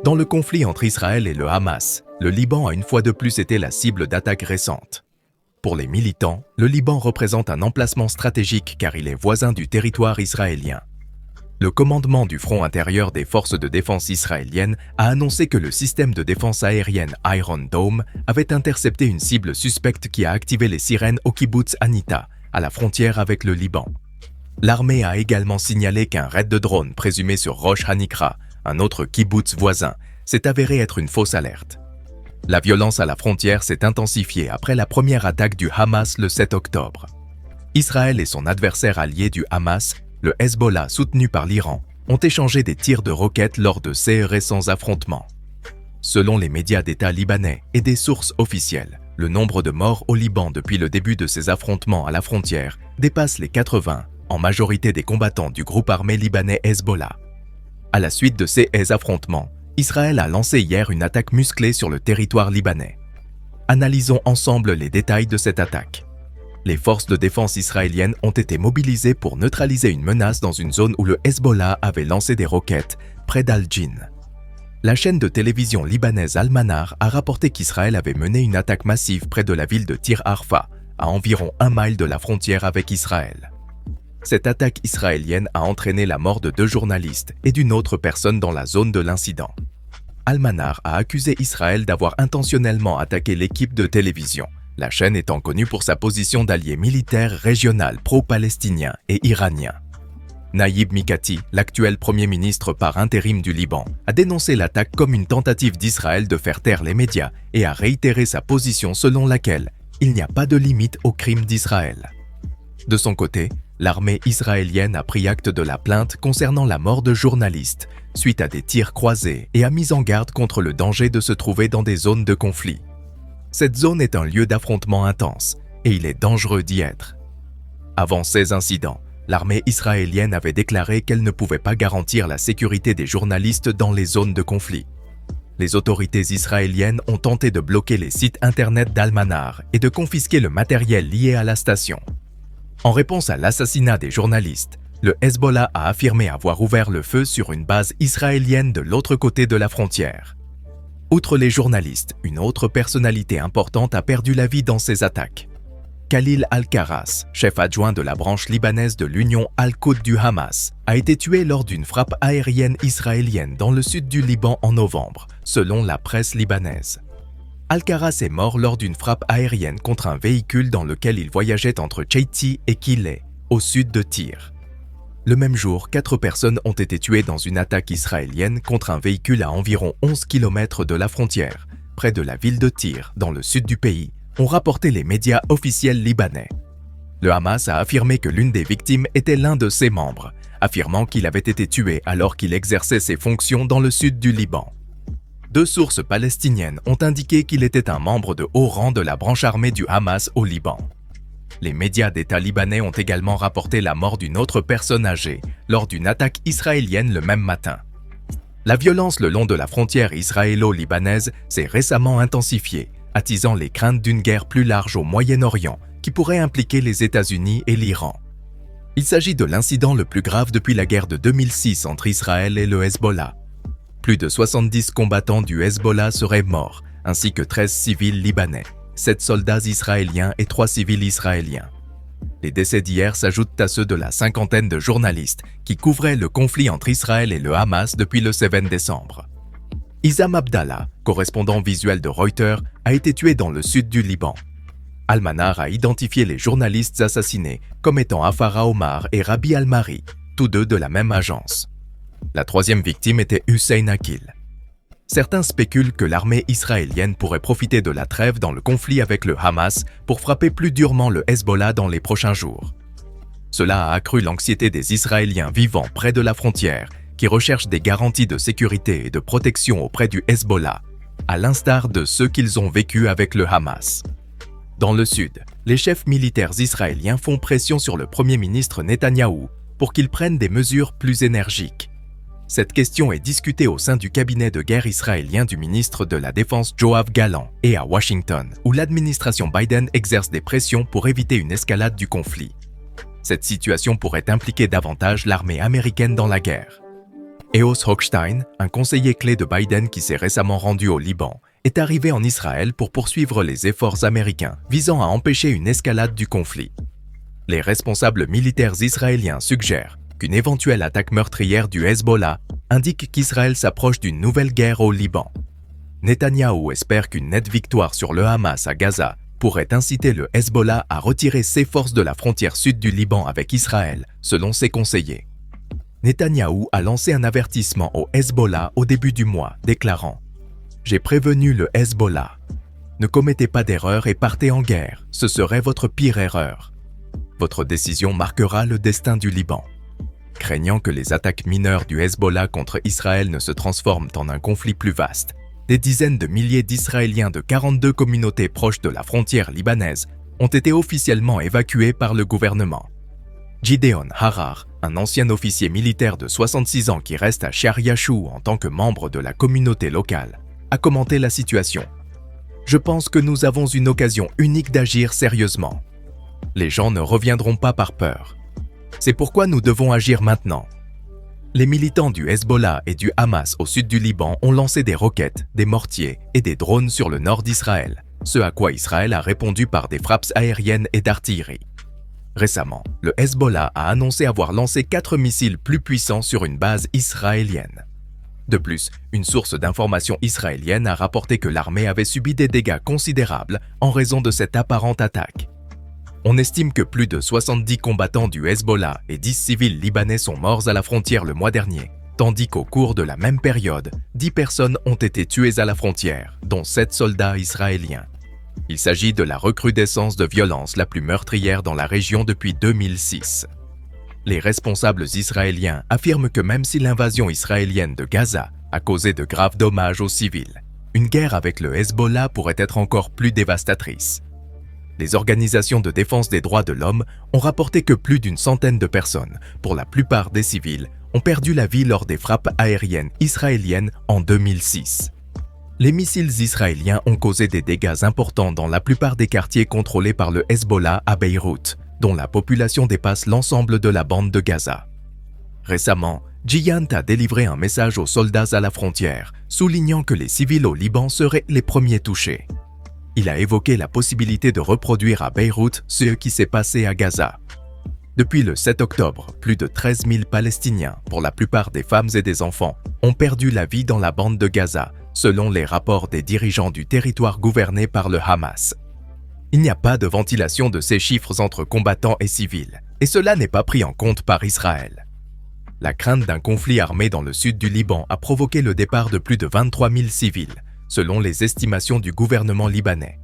Dans le conflit entre Israël et le Hamas, le Liban a une fois de plus été la cible d'attaques récentes. Pour les militants, le Liban représente un emplacement stratégique car il est voisin du territoire israélien. Le commandement du front intérieur des forces de défense israéliennes a annoncé que le système de défense aérienne Iron Dome avait intercepté une cible suspecte qui a activé les sirènes au kibboutz Anita, à la frontière avec le Liban. L'armée a également signalé qu'un raid de drones présumé sur Rosh Hanikra, un autre kibboutz voisin, s'est avéré être une fausse alerte. La violence à la frontière s'est intensifiée après la première attaque du Hamas le 7 octobre. Israël et son adversaire allié du Hamas, le Hezbollah soutenu par l'Iran, ont échangé des tirs de roquettes lors de ces récents affrontements. Selon les médias d'État libanais et des sources officielles, le nombre de morts au Liban depuis le début de ces affrontements à la frontière dépasse les 80, en majorité des combattants du groupe armé libanais Hezbollah. À la suite de ces affrontements, Israël a lancé hier une attaque musclée sur le territoire libanais. Analysons ensemble les détails de cette attaque. Les forces de défense israéliennes ont été mobilisées pour neutraliser une menace dans une zone où le Hezbollah avait lancé des roquettes, près d'Al-Jin. La chaîne de télévision libanaise Al-Manar a rapporté qu'Israël avait mené une attaque massive près de la ville de Tir Arfa, à environ 1 mile de la frontière avec Israël. Cette attaque israélienne a entraîné la mort de 2 journalistes et d'une autre personne dans la zone de l'incident. Al-Manar a accusé Israël d'avoir intentionnellement attaqué l'équipe de télévision, la chaîne étant connue pour sa position d'allié militaire régional pro-palestinien et iranien. Naïb Mikati, l'actuel premier ministre par intérim du Liban, a dénoncé l'attaque comme une tentative d'Israël de faire taire les médias et a réitéré sa position selon laquelle il n'y a pas de limite aux crimes d'Israël. De son côté, l'armée israélienne a pris acte de la plainte concernant la mort de journalistes suite à des tirs croisés et a mis en garde contre le danger de se trouver dans des zones de conflit. Cette zone est un lieu d'affrontement intense et il est dangereux d'y être. Avant ces incidents, l'armée israélienne avait déclaré qu'elle ne pouvait pas garantir la sécurité des journalistes dans les zones de conflit. Les autorités israéliennes ont tenté de bloquer les sites internet d'Al-Manar et de confisquer le matériel lié à la station. En réponse à l'assassinat des journalistes, le Hezbollah a affirmé avoir ouvert le feu sur une base israélienne de l'autre côté de la frontière. Outre les journalistes, une autre personnalité importante a perdu la vie dans ces attaques. Khalil Al-Karras, chef adjoint de la branche libanaise de l'Union Al-Quds du Hamas, a été tué lors d'une frappe aérienne israélienne dans le sud du Liban en novembre, selon la presse libanaise. Al-Karras est mort lors d'une frappe aérienne contre un véhicule dans lequel il voyageait entre Cheiti et Kilé, au sud de Tyr. Le même jour, 4 personnes ont été tuées dans une attaque israélienne contre un véhicule à environ 11 km de la frontière, près de la ville de Tyr, dans le sud du pays, ont rapporté les médias officiels libanais. Le Hamas a affirmé que l'une des victimes était l'un de ses membres, affirmant qu'il avait été tué alors qu'il exerçait ses fonctions dans le sud du Liban. 2 sources palestiniennes ont indiqué qu'il était un membre de haut rang de la branche armée du Hamas au Liban. Les médias d'État libanais ont également rapporté la mort d'une autre personne âgée lors d'une attaque israélienne le même matin. La violence le long de la frontière israélo-libanaise s'est récemment intensifiée, attisant les craintes d'une guerre plus large au Moyen-Orient qui pourrait impliquer les États-Unis et l'Iran. Il s'agit de l'incident le plus grave depuis la guerre de 2006 entre Israël et le Hezbollah. Plus de 70 combattants du Hezbollah seraient morts, ainsi que 13 civils libanais, 7 soldats israéliens et 3 civils israéliens. Les décès d'hier s'ajoutent à ceux de la cinquantaine de journalistes qui couvraient le conflit entre Israël et le Hamas depuis le 7 décembre. Issam Abdallah, correspondant visuel de Reuters, a été tué dans le sud du Liban. Al-Manar a identifié les journalistes assassinés comme étant Afara Omar et Rabi Al-Mari, tous 2 de la même agence. La 3e victime était Hussein Akil. Certains spéculent que l'armée israélienne pourrait profiter de la trêve dans le conflit avec le Hamas pour frapper plus durement le Hezbollah dans les prochains jours. Cela a accru l'anxiété des Israéliens vivant près de la frontière, qui recherchent des garanties de sécurité et de protection auprès du Hezbollah, à l'instar de ceux qu'ils ont vécu avec le Hamas. Dans le sud, les chefs militaires israéliens font pression sur le premier ministre Netanyahou pour qu'il prenne des mesures plus énergiques. Cette question est discutée au sein du cabinet de guerre israélien du ministre de la Défense Yoav Gallant et à Washington, où l'administration Biden exerce des pressions pour éviter une escalade du conflit. Cette situation pourrait impliquer davantage l'armée américaine dans la guerre. Eos Hochstein, un conseiller clé de Biden qui s'est récemment rendu au Liban, est arrivé en Israël pour poursuivre les efforts américains visant à empêcher une escalade du conflit. Les responsables militaires israéliens suggèrent qu'une éventuelle attaque meurtrière du Hezbollah indique qu'Israël s'approche d'une nouvelle guerre au Liban. Netanyahou espère qu'une nette victoire sur le Hamas à Gaza pourrait inciter le Hezbollah à retirer ses forces de la frontière sud du Liban avec Israël, selon ses conseillers. Netanyahou a lancé un avertissement au Hezbollah au début du mois, déclarant « J'ai prévenu le Hezbollah. Ne commettez pas d'erreur et partez en guerre, ce serait votre pire erreur. Votre décision marquera le destin du Liban. » Craignant que les attaques mineures du Hezbollah contre Israël ne se transforment en un conflit plus vaste, des dizaines de milliers d'Israéliens de 42 communautés proches de la frontière libanaise ont été officiellement évacués par le gouvernement. Gideon Harar, un ancien officier militaire de 66 ans qui reste à Shar Yashou en tant que membre de la communauté locale, a commenté la situation. « Je pense que nous avons une occasion unique d'agir sérieusement. Les gens ne reviendront pas par peur. C'est pourquoi nous devons agir maintenant. » Les militants du Hezbollah et du Hamas au sud du Liban ont lancé des roquettes, des mortiers et des drones sur le nord d'Israël, ce à quoi Israël a répondu par des frappes aériennes et d'artillerie. Récemment, le Hezbollah a annoncé avoir lancé 4 missiles plus puissants sur une base israélienne. De plus, une source d'information israélienne a rapporté que l'armée avait subi des dégâts considérables en raison de cette apparente attaque. On estime que plus de 70 combattants du Hezbollah et 10 civils libanais sont morts à la frontière le mois dernier, tandis qu'au cours de la même période, 10 personnes ont été tuées à la frontière, dont 7 soldats israéliens. Il s'agit de la recrudescence de violence la plus meurtrière dans la région depuis 2006. Les responsables israéliens affirment que même si l'invasion israélienne de Gaza a causé de graves dommages aux civils, une guerre avec le Hezbollah pourrait être encore plus dévastatrice. Les organisations de défense des droits de l'homme ont rapporté que plus d'une centaine de personnes, pour la plupart des civils, ont perdu la vie lors des frappes aériennes israéliennes en 2006. Les missiles israéliens ont causé des dégâts importants dans la plupart des quartiers contrôlés par le Hezbollah à Beyrouth, dont la population dépasse l'ensemble de la bande de Gaza. Récemment, Giyant a délivré un message aux soldats à la frontière, soulignant que les civils au Liban seraient les premiers touchés. Il a évoqué la possibilité de reproduire à Beyrouth ce qui s'est passé à Gaza. Depuis le 7 octobre, plus de 13 000 Palestiniens, pour la plupart des femmes et des enfants, ont perdu la vie dans la bande de Gaza, selon les rapports des dirigeants du territoire gouverné par le Hamas. Il n'y a pas de ventilation de ces chiffres entre combattants et civils, et cela n'est pas pris en compte par Israël. La crainte d'un conflit armé dans le sud du Liban a provoqué le départ de plus de 23 000 civils, selon les estimations du gouvernement libanais.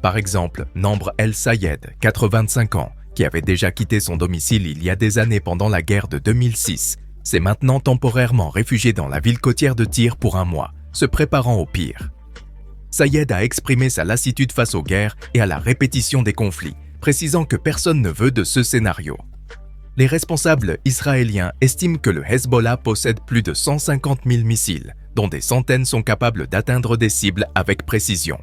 Par exemple, Namr El Sayed, 85 ans, qui avait déjà quitté son domicile il y a des années pendant la guerre de 2006, s'est maintenant temporairement réfugié dans la ville côtière de Tyr pour un mois, se préparant au pire. Sayed a exprimé sa lassitude face aux guerres et à la répétition des conflits, précisant que personne ne veut de ce scénario. Les responsables israéliens estiment que le Hezbollah possède plus de 150 000 missiles, dont des centaines sont capables d'atteindre des cibles avec précision.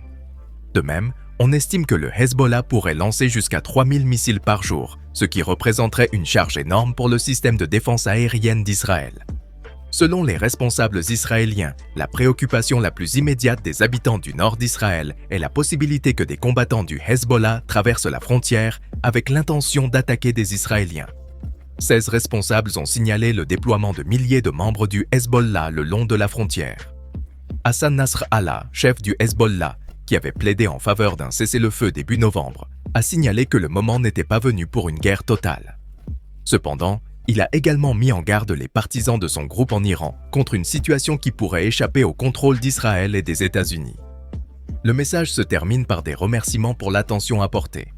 De même, on estime que le Hezbollah pourrait lancer jusqu'à 3 000 missiles par jour, ce qui représenterait une charge énorme pour le système de défense aérienne d'Israël. Selon les responsables israéliens, la préoccupation la plus immédiate des habitants du nord d'Israël est la possibilité que des combattants du Hezbollah traversent la frontière avec l'intention d'attaquer des Israéliens. 16 responsables ont signalé le déploiement de milliers de membres du Hezbollah le long de la frontière. Hassan Nasrallah, chef du Hezbollah, qui avait plaidé en faveur d'un cessez-le-feu début novembre, a signalé que le moment n'était pas venu pour une guerre totale. Cependant, il a également mis en garde les partisans de son groupe en Iran contre une situation qui pourrait échapper au contrôle d'Israël et des États-Unis. Le message se termine par des remerciements pour l'attention apportée.